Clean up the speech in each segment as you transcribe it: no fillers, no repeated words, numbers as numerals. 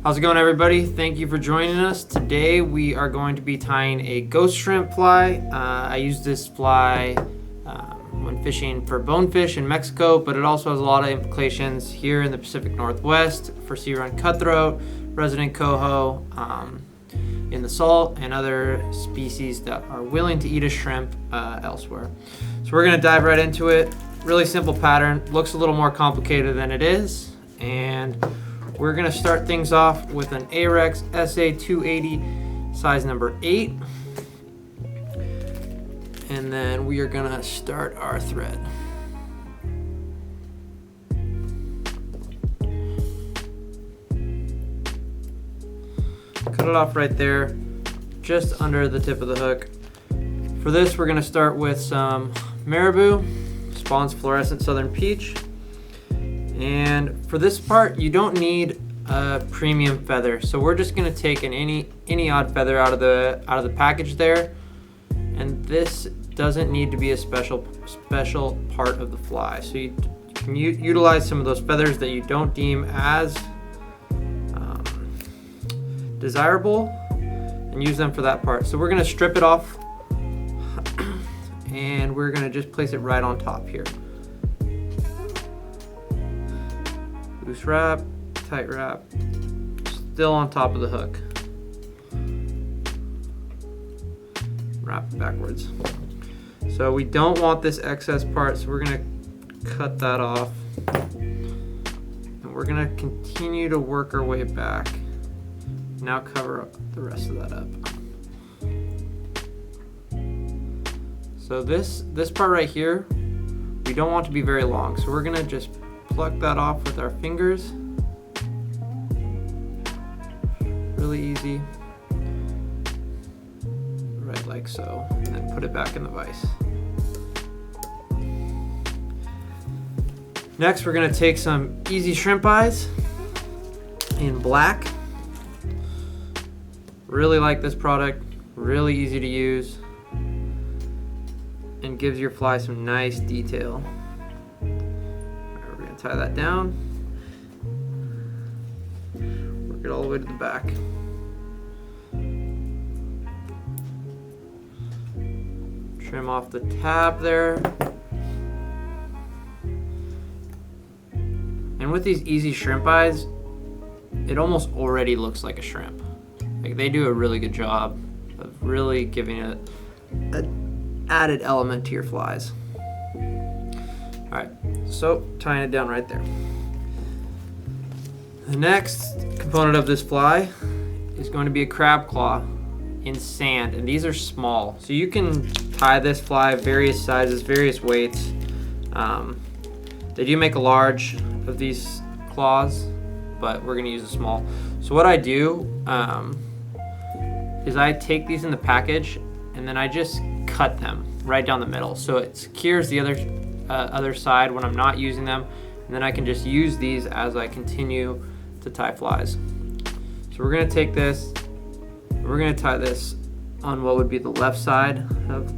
How's it going, everybody? Thank you for joining us. Today we are going to be tying a ghost shrimp fly. I use this fly when fishing for bonefish in Mexico, but it also has a lot of implications here in the Pacific Northwest for sea run cutthroat, resident coho, in the salt, and other species that are willing to eat a shrimp elsewhere. So we're going to dive right into it. Really simple pattern. Looks a little more complicated than it is, and we're going to start things off with an Ahrex SA280 size number 8. And then we are going to start our thread. Cut it off right there, just under the tip of the hook. For this, we're going to start with some Marabou, Spawn's Fluorescent Southern Peach. And for this part, you don't need a premium feather, so we're just going to take any odd feather out of the package there. And this doesn't need to be a special part of the fly, so you can utilize some of those feathers that you don't deem as desirable and use them for that part. So we're going to strip it off and we're going to just place it right on top here. Loose wrap, tight wrap, still on top of the hook. Wrap it backwards. So we don't want this excess part, so we're gonna cut that off. And we're gonna continue to work our way back. Now cover up the rest of that up. So this part right here, we don't want to be very long, so we're gonna just pluck that off with our fingers. Really easy. Right like so. And then put it back in the vise. Next, we're going to take some Easy Shrimp Eyes in black. Really like this product. Really easy to use. And gives your fly some nice detail. We're going to tie that down. Work it all the way to the back. Trim off the tab there. And with these Easy Shrimp Eyes, it almost already looks like a shrimp. Like, they do a really good job of really giving it an added element to your flies. Alright, so tying it down right there. The next component of this fly is going to be a crab claw in sand, and these are small. So you can tie this fly various sizes, various weights. They do make a large of these claws, but we're gonna use a small. So what I do is I take these in the package and then I just cut them right down the middle, so it secures the other side when I'm not using them, and then I can just use these as I continue to tie flies. So we're gonna take this, we're gonna tie this on what would be the left side of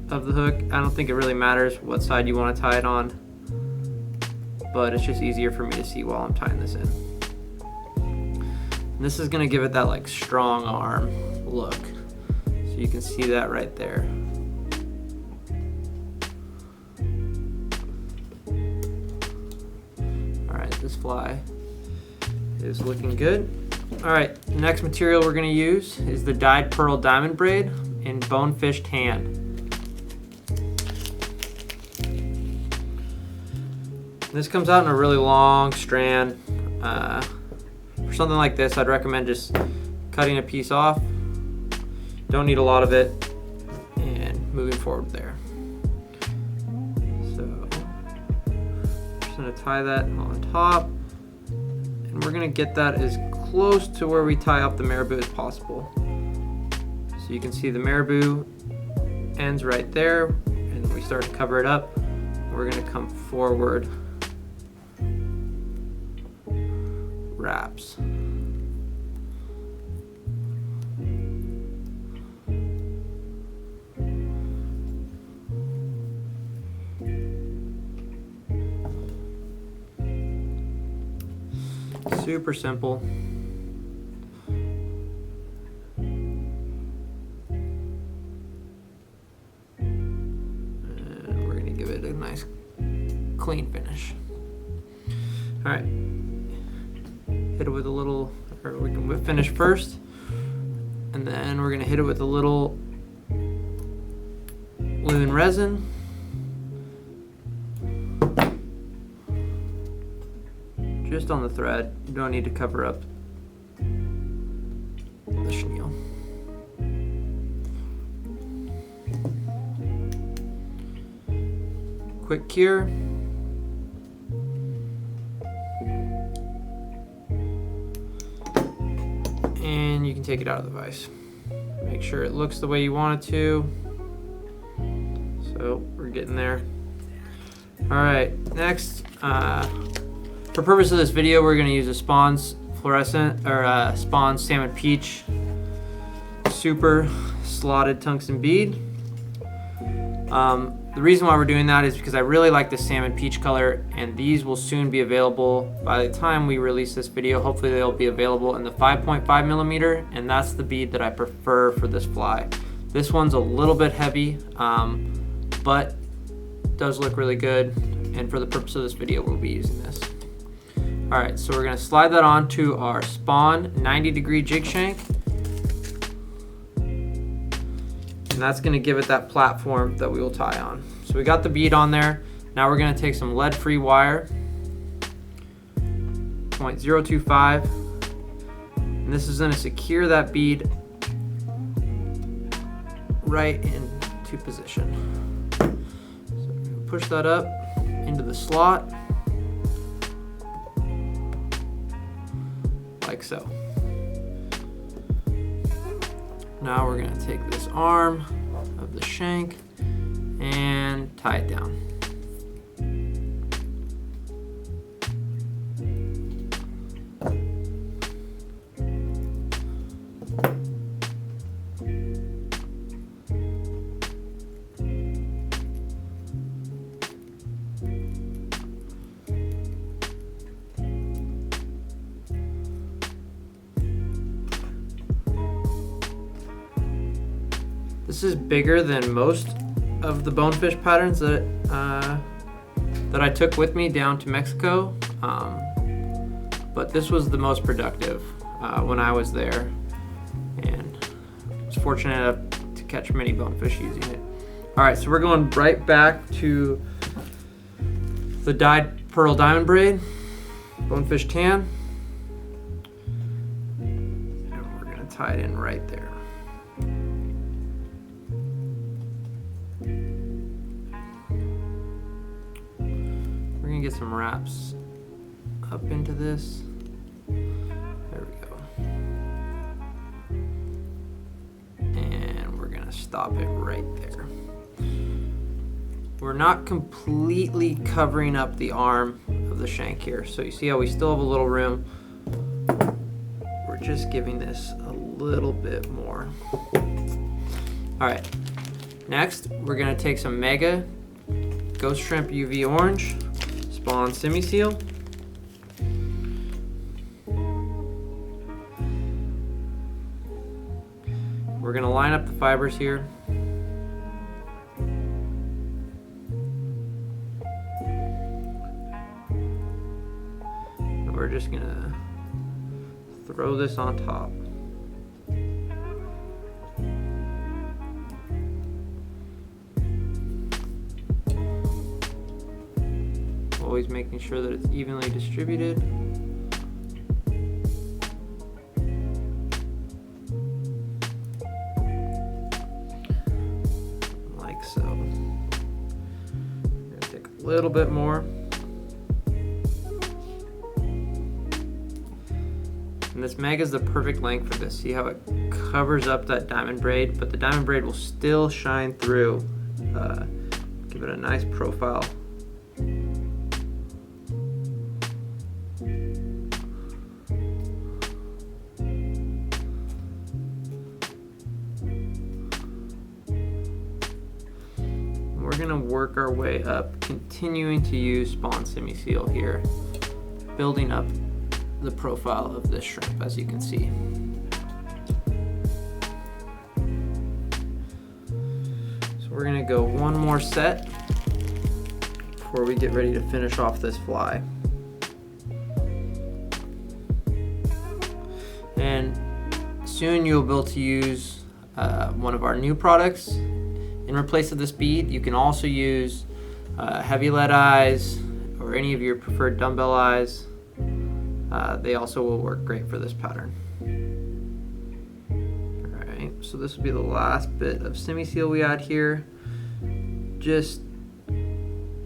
the hook. I don't think it really matters what side you want to tie it on, but it's just easier for me to see while I'm tying this in. And this is gonna give it that like strong arm look. So you can see that right there. All right, this fly is looking good. All right, next material we're gonna use is the dyed pearl diamond braid in Bonefish Tan. This comes out in a really long strand. For something like this, I'd recommend just cutting a piece off. Don't need a lot of it, and moving forward there. So, just gonna tie that on top, and we're gonna get that as close to where we tie up the Marabou as possible. So you can see the Marabou ends right there, and we start to cover it up. We're gonna come forward, wraps. Super simple. All right, hit it with a little, or we can finish first, and then we're gonna hit it with a little lumen resin. Just on the thread, you don't need to cover up the chenille. Quick cure. And you can take it out of the vise. Make sure it looks the way you want it to. So we're getting there. All right, next, for purpose of this video, we're gonna use a Spawn's fluorescent, or Spawn's Salmon Peach super slotted tungsten bead. The reason why we're doing that is because I really like the salmon peach color, and these will soon be available. By the time we release this video, hopefully they'll be available in the 5.5 millimeter, and that's the bead that I prefer for this fly. This one's a little bit heavy, but does look really good, and for the purpose of this video, we'll be using this. All right, so we're gonna slide that onto our Spawn 90-degree jig shank. And that's gonna give it that platform that we will tie on. So we got the bead on there. Now we're gonna take some lead-free wire, 0.025, and this is gonna secure that bead right into position. So we're gonna push that up into the slot, like so. Now we're gonna take this arm of the shank and tie it down. This is bigger than most of the bonefish patterns that I took with me down to Mexico, but this was the most productive when I was there, and I was fortunate enough to catch many bonefish using it. All right, so we're going right back to the dyed pearl diamond braid, bonefish tan, and we're gonna tie it in right there. Get some wraps up into this. There we go. And we're gonna stop it right there. We're not completely covering up the arm of the shank here. So you see how we still have a little room. We're just giving this a little bit more. All right, next we're gonna take some Mega Ghost Shrimp UV Orange Spawn Simi Seal. We're gonna line up the fibers here. And we're just gonna throw this on top. Always making sure that it's evenly distributed. Like so. I'm gonna take a little bit more. And this Mega is the perfect length for this. See how it covers up that diamond braid, but the diamond braid will still shine through. Give it a nice profile. We're gonna work our way up, continuing to use Spawn Simi Seal here, building up the profile of this shrimp, as you can see. So we're gonna go one more set before we get ready to finish off this fly. soon you'll be able to use one of our new products in replace of this bead. You can also use heavy lead eyes or any of your preferred dumbbell eyes. They also will work great for this pattern. Alright, so this will be the last bit of Simi seal we add here. Just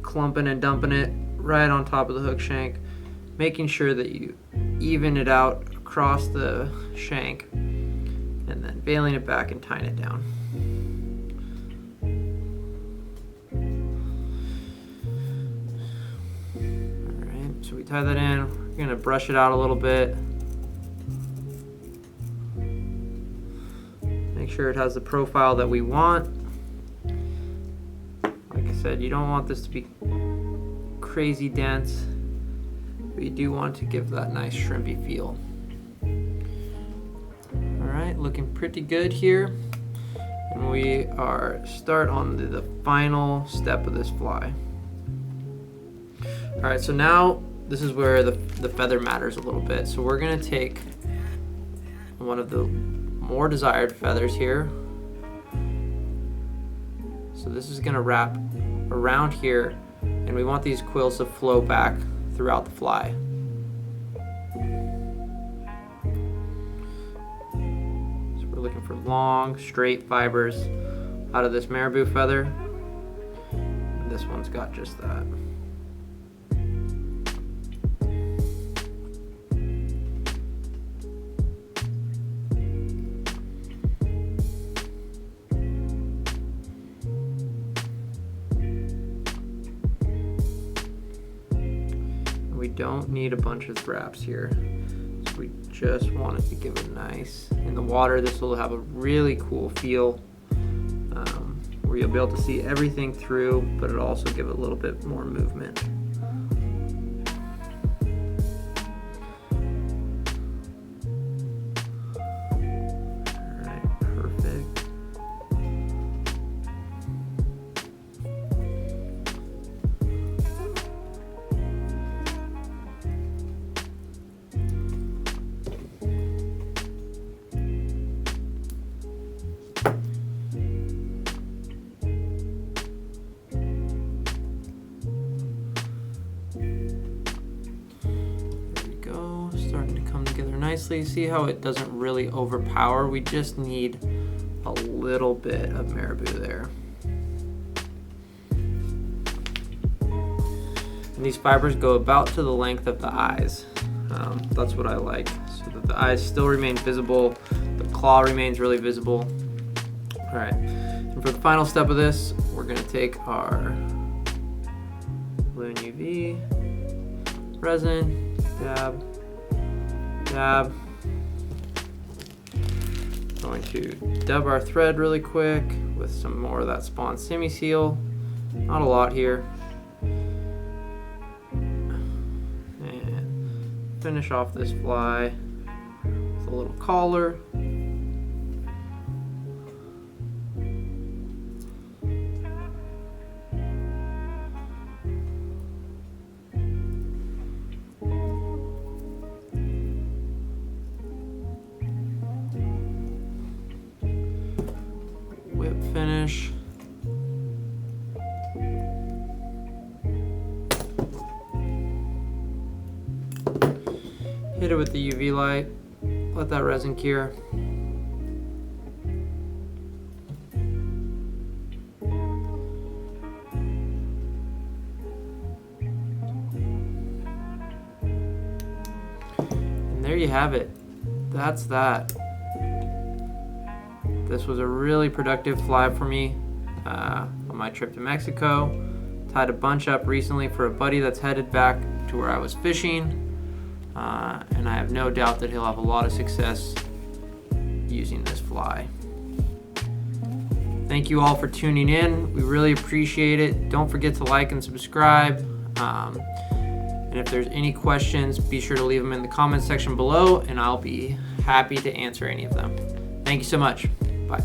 clumping and dumping it right on top of the hook shank, making sure that you even it out across the shank, and then bailing it back and tying it down. Alright, so we tie that in. We're going to brush it out a little bit. Make sure it has the profile that we want. Like I said, you don't want this to be crazy dense, but you do want to give that nice shrimpy feel. Alright, looking pretty good here. And we start on the final step of this fly. Alright, so now this is where the feather matters a little bit. So we're going to take one of the more desired feathers here. So this is going to wrap around here, and we want these quills to flow back throughout the fly. So we're looking for long, straight fibers out of this Marabou feather. And this one's got just that. We don't need a bunch of wraps here, so we just want it to give it nice. In the water, this will have a really cool feel where you'll be able to see everything through, but it'll also give it a little bit more movement. Alright, perfect. Nicely. See how it doesn't really overpower? We just need a little bit of Marabou there. And these fibers go about to the length of the eyes. That's what I like, so that the eyes still remain visible, the claw remains really visible. Alright, and for the final step of this, we're going to take our Balloon UV resin, dab, dab. Going to dub our thread really quick with some more of that Spawn Simi seal. Not a lot here. And finish off this fly with a little collar. Finish. Hit it with the UV light. Let that resin cure. And there you have it. That's that. This was a really productive fly for me on my trip to Mexico. Tied a bunch up recently for a buddy that's headed back to where I was fishing, and I have no doubt that he'll have a lot of success using this fly. Thank you all for tuning in. We really appreciate it. Don't forget to like and subscribe. And if there's any questions, be sure to leave them in the comments section below, and I'll be happy to answer any of them. Thank you so much. Bye.